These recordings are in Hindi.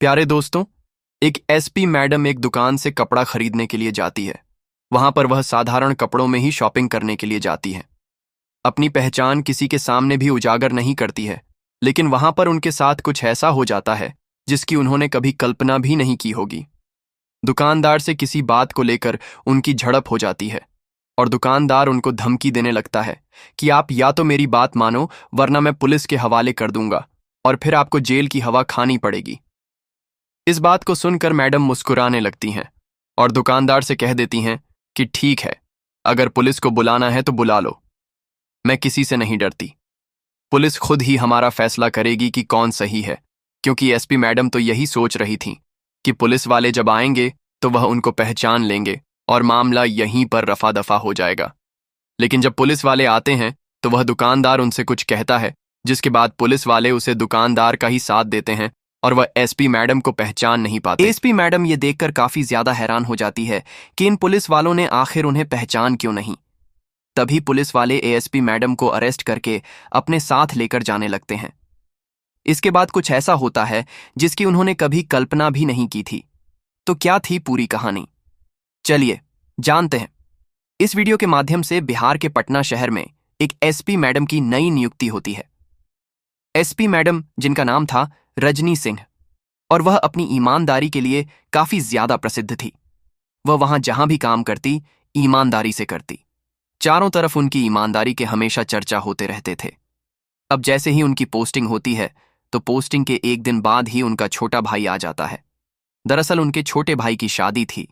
प्यारे दोस्तों, एक एसपी मैडम एक दुकान से कपड़ा खरीदने के लिए जाती है। वहां पर वह साधारण कपड़ों में ही शॉपिंग करने के लिए जाती है। अपनी पहचान किसी के सामने भी उजागर नहीं करती है, लेकिन वहां पर उनके साथ कुछ ऐसा हो जाता है जिसकी उन्होंने कभी कल्पना भी नहीं की होगी। दुकानदार से किसी बात को लेकर उनकी झड़प हो जाती है और दुकानदार उनको धमकी देने लगता है कि आप या तो मेरी बात मानो वरना मैं पुलिस के हवाले कर दूंगा और फिर आपको जेल की हवा खानी पड़ेगी। इस बात को सुनकर मैडम मुस्कुराने लगती हैं और दुकानदार से कह देती हैं कि ठीक है, अगर पुलिस को बुलाना है तो बुला लो, मैं किसी से नहीं डरती। पुलिस खुद ही हमारा फैसला करेगी कि कौन सही है, क्योंकि एसपी मैडम तो यही सोच रही थी कि पुलिस वाले जब आएंगे तो वह उनको पहचान लेंगे और मामला यहीं पर रफा दफा हो जाएगा। लेकिन जब पुलिस वाले आते हैं तो वह दुकानदार उनसे कुछ कहता है, जिसके बाद पुलिस वाले उसे दुकानदार का ही साथ देते हैं और वह एसपी मैडम को पहचान नहीं पाते। एसपी मैडम ये देखकर काफी ज्यादा हैरान हो जाती है कि इन पुलिस वालों ने आखिर उन्हें पहचान क्यों नहीं। तभी पुलिस वाले एएसपी मैडम को अरेस्ट करके अपने साथ लेकर जाने लगते हैं। इसके बाद कुछ ऐसा होता है जिसकी उन्होंने कभी कल्पना भी नहीं की थी। तो क्या थी पूरी कहानी, चलिए जानते हैं। इस वीडियो के माध्यम से बिहार के पटना शहर में एक एसपी मैडम की नई नियुक्ति होती है। एसपी मैडम, जिनका नाम था रजनी सिंह, और वह अपनी ईमानदारी के लिए काफी ज्यादा प्रसिद्ध थी। वह वहां जहां भी काम करती ईमानदारी से करती। चारों तरफ उनकी ईमानदारी के हमेशा चर्चा होते रहते थे। अब जैसे ही उनकी पोस्टिंग होती है तो पोस्टिंग के एक दिन बाद ही उनका छोटा भाई आ जाता है। दरअसल उनके छोटे भाई की शादी थी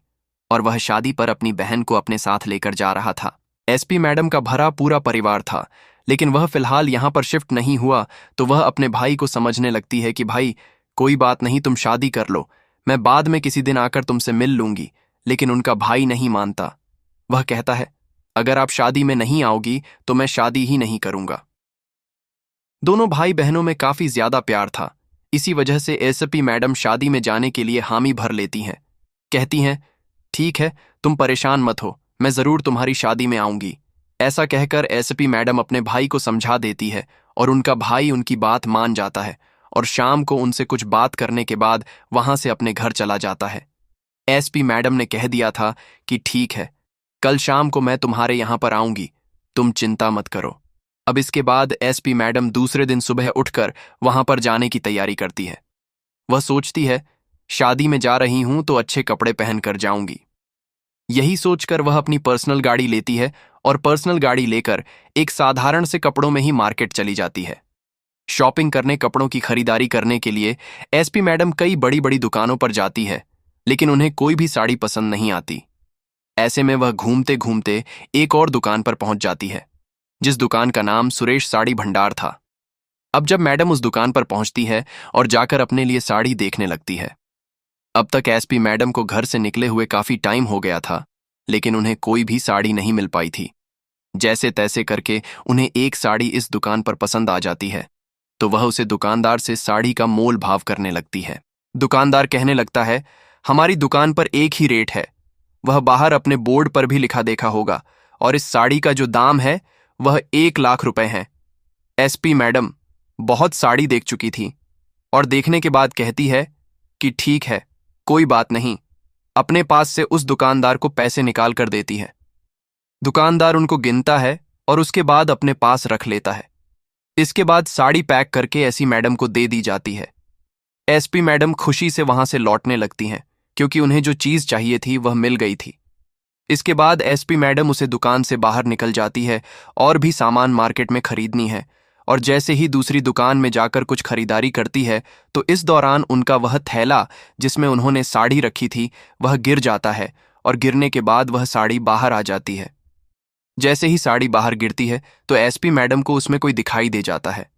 और वह शादी पर अपनी बहन को अपने साथ लेकर जा रहा था। एसपी मैडम का भरा पूरा परिवार था, लेकिन वह फिलहाल यहां पर शिफ्ट नहीं हुआ तो वह अपने भाई को समझने लगती है कि भाई कोई बात नहीं, तुम शादी कर लो, मैं बाद में किसी दिन आकर तुमसे मिल लूंगी। लेकिन उनका भाई नहीं मानता। वह कहता है, अगर आप शादी में नहीं आओगी तो मैं शादी ही नहीं करूंगा। दोनों भाई बहनों में काफी ज्यादा प्यार था। इसी वजह से एसपी मैडम शादी में जाने के लिए हामी भर लेती हैं। कहती हैं, ठीक है, तुम परेशान मत हो, मैं जरूर तुम्हारी शादी में आऊंगी। ऐसा कहकर एसपी मैडम अपने भाई को समझा देती है और उनका भाई उनकी बात मान जाता है और शाम को उनसे कुछ बात करने के बाद वहां से अपने घर चला जाता है। एसपी मैडम ने कह दिया था कि ठीक है, कल शाम को मैं तुम्हारे यहां पर आऊंगी, तुम चिंता मत करो। अब इसके बाद एसपी मैडम दूसरे दिन सुबह उठकर वहां पर जाने की तैयारी करती है। वह सोचती है, शादी में जा रही हूं तो अच्छे कपड़े पहनकर जाऊंगी। यही सोचकर वह अपनी पर्सनल गाड़ी लेती है और पर्सनल गाड़ी लेकर एक साधारण से कपड़ों में ही मार्केट चली जाती है। शॉपिंग करने, कपड़ों की खरीदारी करने के लिए एसपी मैडम कई बड़ी बड़ी दुकानों पर जाती है, लेकिन उन्हें कोई भी साड़ी पसंद नहीं आती। ऐसे में वह घूमते घूमते एक और दुकान पर पहुंच जाती है, जिस दुकान का नाम सुरेश साड़ी भंडार था। अब जब मैडम उस दुकान पर पहुंचती है और जाकर अपने लिए साड़ी देखने लगती है। अब तक एसपी मैडम को घर से निकले हुए काफी टाइम हो गया था, लेकिन उन्हें कोई भी साड़ी नहीं मिल पाई थी। जैसे तैसे करके उन्हें एक साड़ी इस दुकान पर पसंद आ जाती है, तो वह उसे दुकानदार से साड़ी का मोल भाव करने लगती है। दुकानदार कहने लगता है, हमारी दुकान पर एक ही रेट है, वह बाहर अपने बोर्ड पर भी लिखा देखा होगा, और इस साड़ी का जो दाम है वह 1 लाख रुपए है। एसपी मैडम बहुत साड़ी देख चुकी थी और देखने के बाद कहती है कि ठीक है, कोई बात नहीं। अपने पास से उस दुकानदार को पैसे निकाल कर देती है। दुकानदार उनको गिनता है और उसके बाद अपने पास रख लेता है। इसके बाद साड़ी पैक करके एसपी मैडम को दे दी जाती है। एसपी मैडम खुशी से वहां से लौटने लगती हैं, क्योंकि उन्हें जो चीज चाहिए थी वह मिल गई थी। इसके बाद एसपी मैडम उसे दुकान से बाहर निकल जाती है और भी सामान मार्केट में खरीदनी है, और जैसे ही दूसरी दुकान में जाकर कुछ खरीदारी करती है तो इस दौरान उनका वह थैला जिसमें उन्होंने साड़ी रखी थी वह गिर जाता है, और गिरने के बाद वह साड़ी बाहर आ जाती है। जैसे ही साड़ी बाहर गिरती है तो एसपी मैडम को उसमें कोई दिखाई दे जाता है।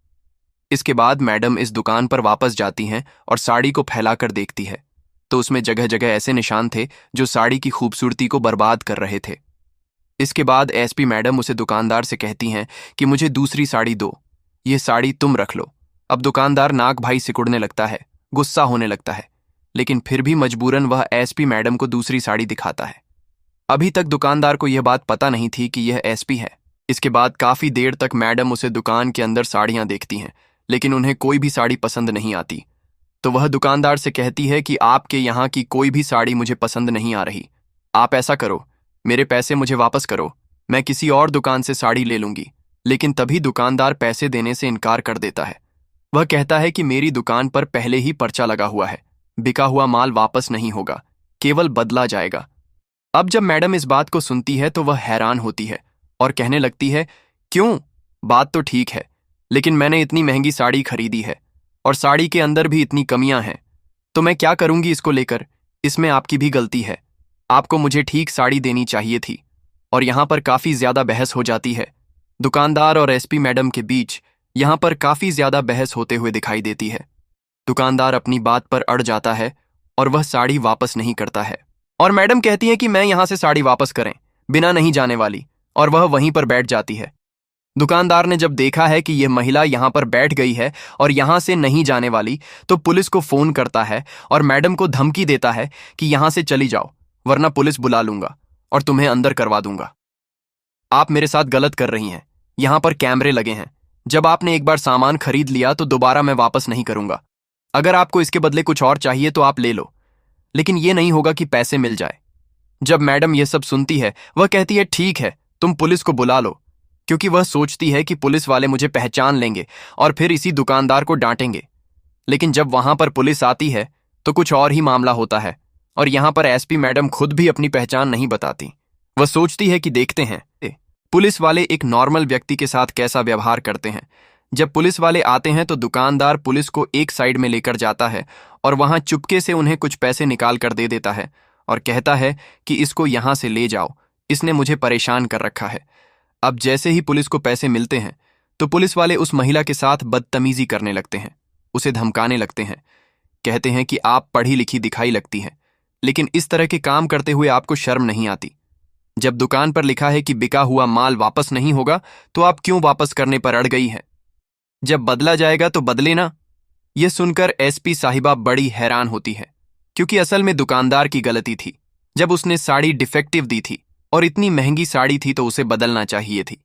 इसके बाद मैडम इस दुकान पर वापस जाती हैं और साड़ी को फैलाकर देखती है, तो उसमें जगह जगह ऐसे निशान थे जो साड़ी की खूबसूरती को बर्बाद कर रहे थे। इसके बाद एसपी मैडम उसे दुकानदार से कहती हैं कि मुझे दूसरी साड़ी दो, ये साड़ी तुम रख लो। अब दुकानदार नाक भाई सिकुड़ने लगता है, गुस्सा होने लगता है, लेकिन फिर भी मजबूरन वह एसपी मैडम को दूसरी साड़ी दिखाता है। अभी तक दुकानदार को यह बात पता नहीं थी कि यह एसपी है। इसके बाद काफी देर तक मैडम उसे दुकान के अंदर साड़ियां देखती हैं, लेकिन उन्हें कोई भी साड़ी पसंद नहीं आती। तो वह दुकानदार से कहती है कि आपके यहाँ की कोई भी साड़ी मुझे पसंद नहीं आ रही। आप ऐसा करो, मेरे पैसे मुझे वापस करो, मैं किसी और दुकान से साड़ी ले लूंगी। लेकिन तभी दुकानदार पैसे देने से इनकार कर देता है। वह कहता है कि मेरी दुकान पर पहले ही पर्चा लगा हुआ है, बिका हुआ माल वापस नहीं होगा, केवल बदला जाएगा। अब जब मैडम इस बात को सुनती है तो वह हैरान होती है और कहने लगती है, क्यों? बात तो ठीक है, लेकिन मैंने इतनी महंगी साड़ी खरीदी है और साड़ी के अंदर भी इतनी कमियां हैं, तो मैं क्या करूंगी इसको लेकर? इसमें आपकी भी गलती है, आपको मुझे ठीक साड़ी देनी चाहिए थी। और यहाँ पर काफ़ी ज़्यादा बहस हो जाती है। दुकानदार और एसपी मैडम के बीच यहाँ पर काफ़ी ज़्यादा बहस होते हुए दिखाई देती है। दुकानदार अपनी बात पर अड़ जाता है और वह साड़ी वापस नहीं करता है। और मैडम कहती है कि मैं यहाँ से साड़ी वापस करें, बिना नहीं जाने वाली, और वह वहीं पर बैठ जाती है। दुकानदार ने जब देखा है कि यह महिला यहाँ पर बैठ गई है और यहाँ से नहीं जाने वाली, तो पुलिस को फ़ोन करता है और मैडम को धमकी देता है कि यहाँ से चली जाओ, वरना पुलिस बुला लूंगा और तुम्हें अंदर करवा दूंगा। आप मेरे साथ गलत कर रही हैं, यहाँ पर कैमरे लगे हैं। जब आपने एक बार सामान खरीद लिया तो दोबारा मैं वापस नहीं करूंगा। अगर आपको इसके बदले कुछ और चाहिए तो आप ले लो, लेकिन ये नहीं होगा कि पैसे मिल जाए। जब मैडम यह सब सुनती है, वह कहती है, ठीक है, तुम पुलिस को बुला लो, क्योंकि वह सोचती है कि पुलिस वाले मुझे पहचान लेंगे और फिर इसी दुकानदार को डांटेंगे। लेकिन जब वहां पर पुलिस आती है तो कुछ और ही मामला होता है और यहाँ पर एसपी मैडम खुद भी अपनी पहचान नहीं बताती। वह सोचती है कि देखते हैं पुलिस वाले एक नॉर्मल व्यक्ति के साथ कैसा व्यवहार करते हैं। जब पुलिस वाले आते हैं तो दुकानदार पुलिस को एक साइड में लेकर जाता है और वहां चुपके से उन्हें कुछ पैसे निकाल कर दे देता है और कहता है कि इसको यहां से ले जाओ, इसने मुझे परेशान कर रखा है। अब जैसे ही पुलिस को पैसे मिलते हैं तो पुलिस वाले उस महिला के साथ बदतमीजी करने लगते हैं, उसे धमकाने लगते हैं। कहते हैं कि आप पढ़ी लिखी दिखाई लगती हैं, लेकिन इस तरह के काम करते हुए आपको शर्म नहीं आती। जब दुकान पर लिखा है कि बिका हुआ माल वापस नहीं होगा तो आप क्यों वापस करने पर अड़ गई हैं? जब बदला जाएगा तो बदले ना। यह सुनकर एसपी साहिबा बड़ी हैरान होती है, क्योंकि असल में दुकानदार की गलती थी। जब उसने साड़ी डिफेक्टिव दी थी और इतनी महंगी साड़ी थी तो उसे बदलना चाहिए थी।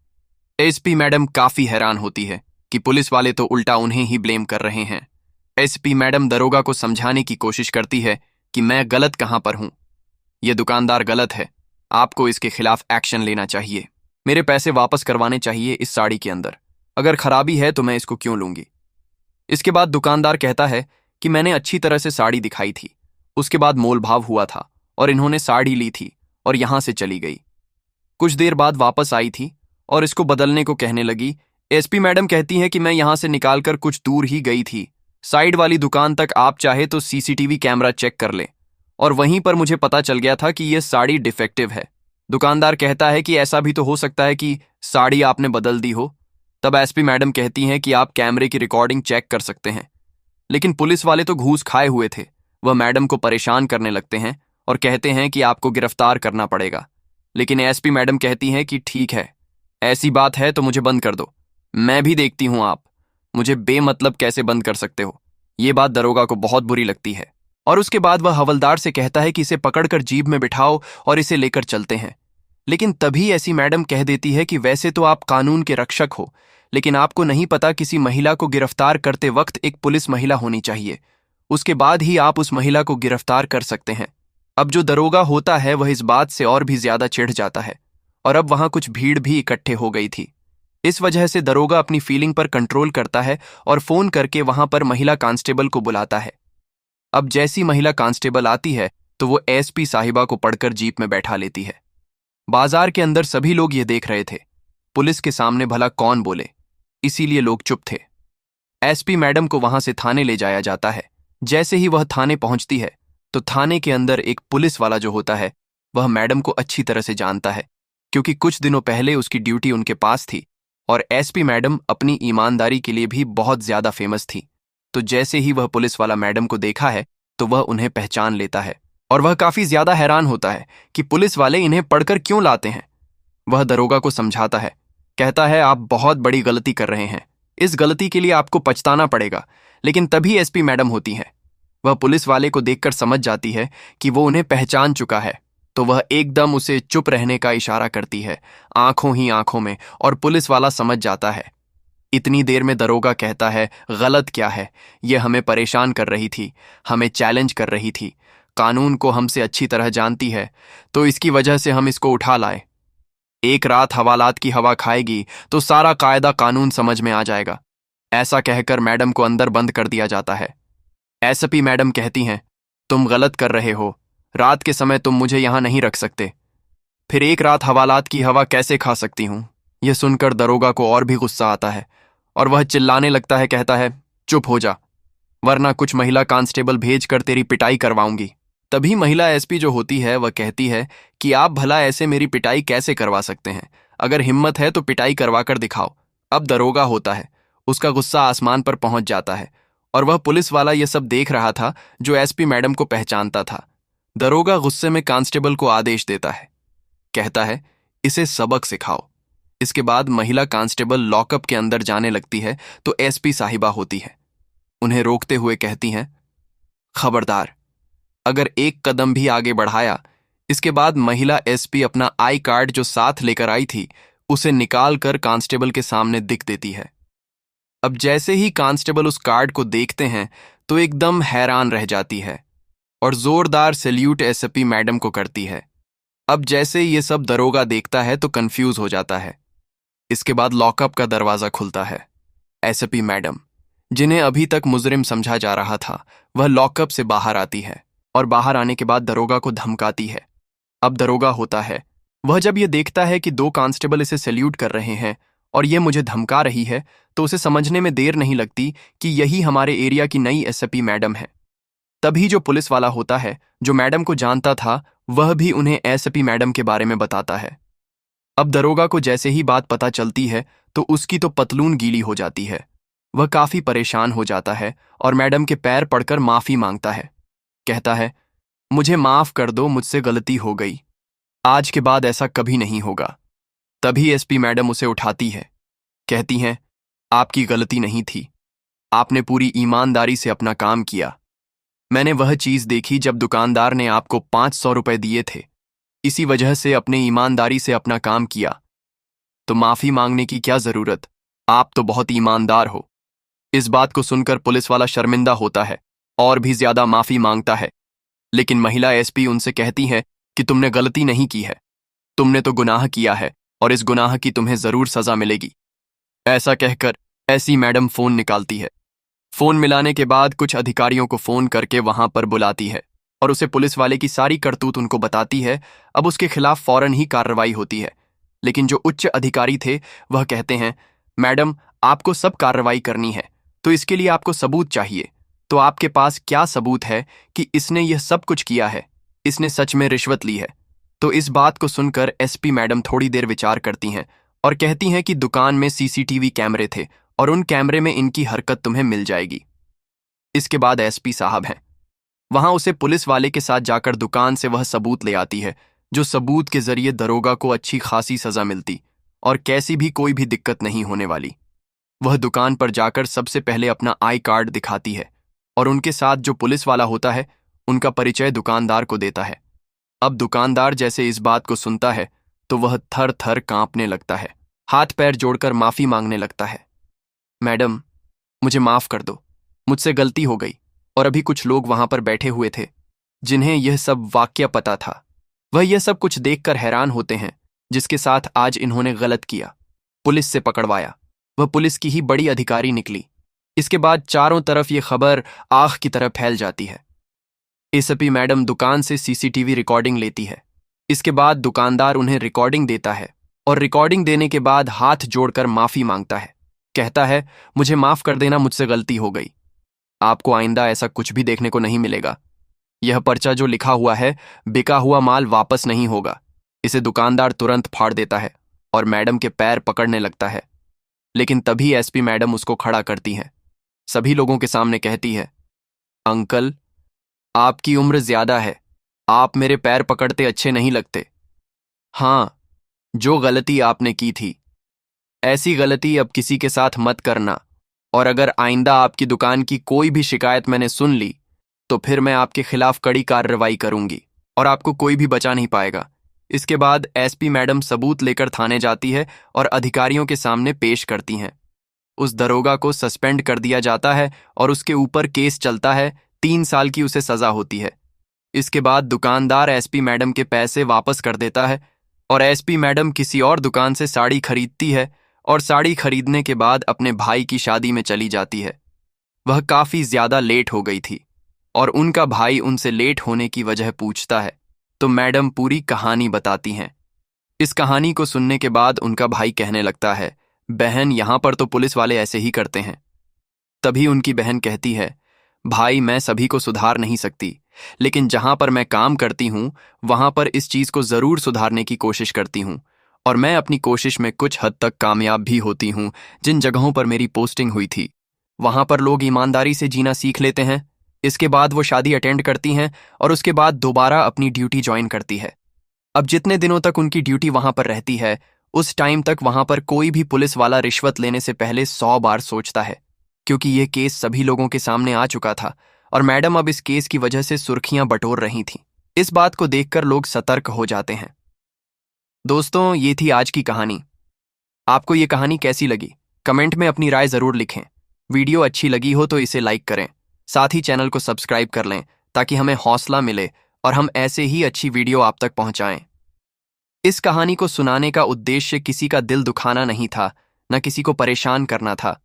एसपी मैडम काफी हैरान होती है कि पुलिस वाले तो उल्टा उन्हें ही ब्लेम कर रहे हैं। एसपी मैडम दरोगा को समझाने की कोशिश करती है कि मैं गलत कहां पर हूं, यह दुकानदार गलत है, आपको इसके खिलाफ एक्शन लेना चाहिए, मेरे पैसे वापस करवाने चाहिए इस साड़ी के अंदर, अगर खराबी है तो मैं इसको क्यों लूंगी। इसके बाद दुकानदार कहता है कि मैंने अच्छी तरह से साड़ी दिखाई थी, उसके बाद मोल भाव हुआ था और इन्होंने साड़ी ली थी और यहां से चली गई। कुछ देर बाद वापस आई थी और इसको बदलने को कहने लगी। एसपी मैडम कहती है कि मैं यहां से निकालकर कुछ दूर ही गई थी, साइड वाली दुकान तक आप चाहे तो सीसीटीवी कैमरा चेक कर ले, और वहीं पर मुझे पता चल गया था कि यह साड़ी डिफेक्टिव है। दुकानदार कहता है कि ऐसा भी तो हो सकता है कि साड़ी आपने बदल दी हो। तब एसपी मैडम कहती हैं कि आप कैमरे की रिकॉर्डिंग चेक कर सकते हैं। लेकिन पुलिस वाले तो घूस खाए हुए थे, वह मैडम को परेशान करने लगते हैं और कहते हैं कि आपको गिरफ्तार करना पड़ेगा। लेकिन एसपी मैडम कहती हैं कि ठीक है, ऐसी बात है तो मुझे बंद कर दो, मैं भी देखती हूं आप मुझे बेमतलब कैसे बंद कर सकते हो। ये बात दरोगा को बहुत बुरी लगती है और उसके बाद वह हवलदार से कहता है कि इसे पकड़कर जीप में बिठाओ और इसे लेकर चलते हैं। लेकिन तभी ऐसी मैडम कह देती है कि वैसे तो आप कानून के रक्षक हो, लेकिन आपको नहीं पता किसी महिला को गिरफ्तार करते वक्त एक पुलिस महिला होनी चाहिए, उसके बाद ही आप उस महिला को गिरफ्तार कर सकते हैं। अब जो दरोगा होता है वह इस बात से और भी ज्यादा चिढ़ जाता है और अब वहां कुछ भीड़ भी इकट्ठे हो गई थी। इस वजह से दरोगा अपनी फीलिंग पर कंट्रोल करता है और फोन करके वहां पर महिला कांस्टेबल को बुलाता है। अब जैसी महिला कांस्टेबल आती है तो वो एसपी साहिबा को पढ़कर जीप में बैठा लेती है। बाजार के अंदर सभी लोग ये देख रहे थे, पुलिस के सामने भला कौन बोले, इसीलिए लोग चुप थे। एसपी मैडम को वहां से थाने ले जाया जाता है। जैसे ही वह थाने पहुंचती है तो थाने के अंदर एक पुलिस वाला जो होता है वह मैडम को अच्छी तरह से जानता है, क्योंकि कुछ दिनों पहले उसकी ड्यूटी उनके पास थी और एसपी मैडम अपनी ईमानदारी के लिए भी बहुत ज्यादा फेमस थी। तो जैसे ही वह पुलिस वाला मैडम को देखा है तो वह उन्हें पहचान लेता है और वह काफी ज्यादा हैरान होता है कि पुलिस वाले इन्हें पढ़कर क्यों लाते हैं। वह दरोगा को समझाता है, कहता है आप बहुत बड़ी गलती कर रहे हैं, इस गलती के लिए आपको पछताना पड़ेगा। लेकिन तभी एसपी मैडम होती है, वह पुलिस वाले को देखकर समझ जाती है कि वो उन्हें पहचान चुका है, तो वह एकदम उसे चुप रहने का इशारा करती है, आंखों ही आंखों में, और पुलिस वाला समझ जाता है। इतनी देर में दरोगा कहता है, गलत क्या है? ये हमें परेशान कर रही थी, हमें चैलेंज कर रही थी, कानून को हमसे अच्छी तरह जानती है, तो इसकी वजह से हम इसको उठा लाए। एक रात हवालात की हवा खाएगी तो सारा कायदा कानून समझ में आ जाएगा। ऐसा कहकर मैडम को अंदर बंद कर दिया जाता है। एसपी मैडम कहती हैं, तुम गलत कर रहे हो, रात के समय तुम मुझे यहां नहीं रख सकते। फिर एक रात हवालात की हवा कैसे खा सकती हूं? यह सुनकर दरोगा को और भी गुस्सा आता है और वह चिल्लाने लगता है, कहता है, चुप हो जा, वरना कुछ महिला कांस्टेबल भेज कर तेरी पिटाई करवाऊंगी। तभी महिला एसपी जो होती है वह कहती है कि आप भला ऐसे मेरी पिटाई कैसे करवा सकते हैं? अगर हिम्मत है तो पिटाई करवा कर दिखाओ। अब दरोगा होता है, उसका गुस्सा आसमान पर पहुंच जाता है और वह पुलिस वाला यह सब देख रहा था जो एसपी मैडम को पहचानता था। दरोगा गुस्से में कांस्टेबल को आदेश देता है, कहता है, इसे सबक सिखाओ। इसके बाद महिला कांस्टेबल लॉकअप के अंदर जाने लगती है तो एसपी साहिबा होती है, उन्हें रोकते हुए कहती हैं, खबरदार, अगर एक कदम भी आगे बढ़ाया। इसके बाद महिला एसपी अपना आई कार्ड जो साथ लेकर आई थी उसे निकाल कर कांस्टेबल के सामने दिख देती है। अब जैसे ही कांस्टेबल उस कार्ड को देखते हैं तो एकदम हैरान रह जाती है और जोरदार सैल्यूट एसपी मैडम को करती है। अब जैसे ये सब दरोगा देखता है तो कंफ्यूज हो जाता है। इसके बाद लॉकअप का दरवाजा खुलता है। एसपी मैडम, जिन्हें अभी तक मुजरिम समझा जा रहा था, वह लॉकअप से बाहर आती है और बाहर आने के बाद दरोगा को धमकाती है। अब दरोगा होता है, वह जब यह देखता है कि दो कांस्टेबल इसे सैल्यूट कर रहे हैं और यह मुझे धमका रही है तो उसे समझने में देर नहीं लगती कि यही हमारे एरिया की नई एसपी मैडम है। तभी जो पुलिस वाला होता है, जो मैडम को जानता था, वह भी उन्हें एसपी मैडम के बारे में बताता है। अब दरोगा को जैसे ही बात पता चलती है तो उसकी तो पतलून गीली हो जाती है। वह काफी परेशान हो जाता है और मैडम के पैर पड़कर माफी मांगता है, कहता है, मुझे माफ कर दो, मुझसे गलती हो गई, आज के बाद ऐसा कभी नहीं होगा। तभी एसपी मैडम उसे उठाती है, कहती हैं, आपकी गलती नहीं थी, आपने पूरी ईमानदारी से अपना काम किया। मैंने वह चीज देखी जब दुकानदार ने आपको 500 रुपए दिए थे, इसी वजह से अपने ईमानदारी से अपना काम किया, तो माफी मांगने की क्या जरूरत, आप तो बहुत ईमानदार हो। इस बात को सुनकर पुलिस वाला शर्मिंदा होता है और भी ज्यादा माफी मांगता है, लेकिन महिला एसपी उनसे कहती है कि तुमने गलती नहीं की है, तुमने तो गुनाह किया है और इस गुनाह की तुम्हें जरूर सजा मिलेगी। ऐसा कहकर ऐसी मैडम फोन निकालती है। फोन मिलाने के बाद कुछ अधिकारियों को फोन करके वहां पर बुलाती है और उसे पुलिस वाले की सारी करतूत उनको बताती है। अब उसके खिलाफ फौरन ही कार्रवाई होती है, लेकिन जो उच्च अधिकारी थे वह कहते हैं, मैडम, आपको सब कार्रवाई करनी है तो इसके लिए आपको सबूत चाहिए। तो आपके पास क्या सबूत है कि इसने यह सब कुछ किया है? इसने सच में रिश्वत ली है? तो इस बात को सुनकर एसपी मैडम थोड़ी देर विचार करती हैं और कहती हैं कि दुकान में सीसीटीवी कैमरे थे और उन कैमरे में इनकी हरकत तुम्हें मिल जाएगी। इसके बाद एसपी साहब हैं, वहां उसे पुलिस वाले के साथ जाकर दुकान से वह सबूत ले आती है, जो सबूत के जरिए दरोगा को अच्छी खासी सजा मिलती और कैसी भी कोई भी दिक्कत नहीं होने वाली। वह दुकान पर जाकर सबसे पहले अपना आई कार्ड दिखाती है और उनके साथ जो पुलिस वाला होता है उनका परिचय दुकानदार को देता है। अब दुकानदार जैसे इस बात को सुनता है तो वह थर थर कांपने लगता है, हाथ पैर जोड़कर माफी मांगने लगता है, मैडम, मुझे माफ कर दो, मुझसे गलती हो गई। और अभी कुछ लोग वहां पर बैठे हुए थे जिन्हें यह सब वाकया पता था, वह यह सब कुछ देखकर हैरान होते हैं जिसके साथ आज इन्होंने गलत किया। पुलिस से पकड़वाया, वह पुलिस की ही बड़ी अधिकारी निकली। इसके बाद चारों तरफ यह खबर आग की तरह फैल जाती है। एसपी मैडम दुकान से सीसीटीवी रिकॉर्डिंग लेती है। इसके बाद दुकानदार उन्हें रिकॉर्डिंग देता है और रिकॉर्डिंग देने के बाद हाथ जोड़कर माफी मांगता है, कहता है, मुझे माफ कर देना, मुझसे गलती हो गई, आपको आइंदा ऐसा कुछ भी देखने को नहीं मिलेगा। यह पर्चा जो लिखा हुआ है, बिका हुआ माल वापस नहीं होगा। इसे दुकानदार तुरंत फाड़ देता है और मैडम के पैर पकड़ने लगता है, लेकिन तभी एसपी मैडम उसको खड़ा करती हैं। सभी लोगों के सामने कहती है, अंकल, आपकी उम्र ज्यादा है, आप मेरे पैर पकड़ते अच्छे नहीं लगते। हाँ, जो गलती आपने की थी, ऐसी गलती अब किसी के साथ मत करना, और अगर आइंदा आपकी दुकान की कोई भी शिकायत मैंने सुन ली तो फिर मैं आपके खिलाफ कड़ी कार्रवाई करूंगी और आपको कोई भी बचा नहीं पाएगा। इसके बाद एसपी मैडम सबूत लेकर थाने जाती है और अधिकारियों के सामने पेश करती हैं। उस दरोगा को सस्पेंड कर दिया जाता है और उसके ऊपर केस चलता है। 3 साल की उसे सजा होती है। इसके बाद दुकानदार एसपी मैडम के पैसे वापस कर देता है और एसपी मैडम किसी और दुकान से साड़ी खरीदती है और साड़ी खरीदने के बाद अपने भाई की शादी में चली जाती है। वह काफी ज्यादा लेट हो गई थी और उनका भाई उनसे लेट होने की वजह पूछता है तो मैडम पूरी कहानी बताती हैं। इस कहानी को सुनने के बाद उनका भाई कहने लगता है, बहन यहाँ पर तो पुलिस वाले ऐसे ही करते हैं। तभी उनकी बहन कहती है, भाई मैं सभी को सुधार नहीं सकती, लेकिन जहां पर मैं काम करती हूं वहां पर इस चीज को जरूर सुधारने की कोशिश करती हूं और मैं अपनी कोशिश में कुछ हद तक कामयाब भी होती हूं। जिन जगहों पर मेरी पोस्टिंग हुई थी वहां पर लोग ईमानदारी से जीना सीख लेते हैं। इसके बाद वो शादी अटेंड करती हैं और उसके बाद दोबारा अपनी ड्यूटी ज्वाइन करती है। अब जितने दिनों तक उनकी ड्यूटी वहां पर रहती है उस टाइम तक वहां पर कोई भी पुलिस वाला रिश्वत लेने से पहले 100 बार सोचता है, क्योंकि ये केस सभी लोगों के सामने आ चुका था और मैडम अब इस केस की वजह से सुर्खियां बटोर रही थीं। इस बात को देखकर लोग सतर्क हो जाते हैं। दोस्तों, ये थी आज की कहानी। आपको ये कहानी कैसी लगी? कमेंट में अपनी राय जरूर लिखें। वीडियो अच्छी लगी हो तो इसे लाइक करें, साथ ही चैनल को सब्सक्राइब कर लें ताकि हमें हौसला मिले और हम ऐसे ही अच्छी वीडियो आप तक पहुंचाएं। इस कहानी को सुनाने का उद्देश्य किसी का दिल दुखाना नहीं था, न किसी को परेशान करना था।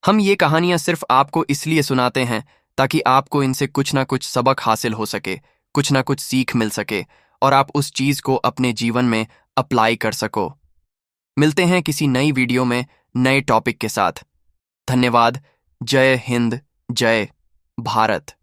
हम ये कहानियां सिर्फ आपको इसलिए सुनाते हैं ताकि आपको इनसे कुछ ना कुछ सबक हासिल हो सके, कुछ ना कुछ सीख मिल सके और आप उस चीज को अपने जीवन में अप्लाई कर सको। मिलते हैं किसी नई वीडियो में नए टॉपिक के साथ। धन्यवाद। जय हिंद, जय भारत।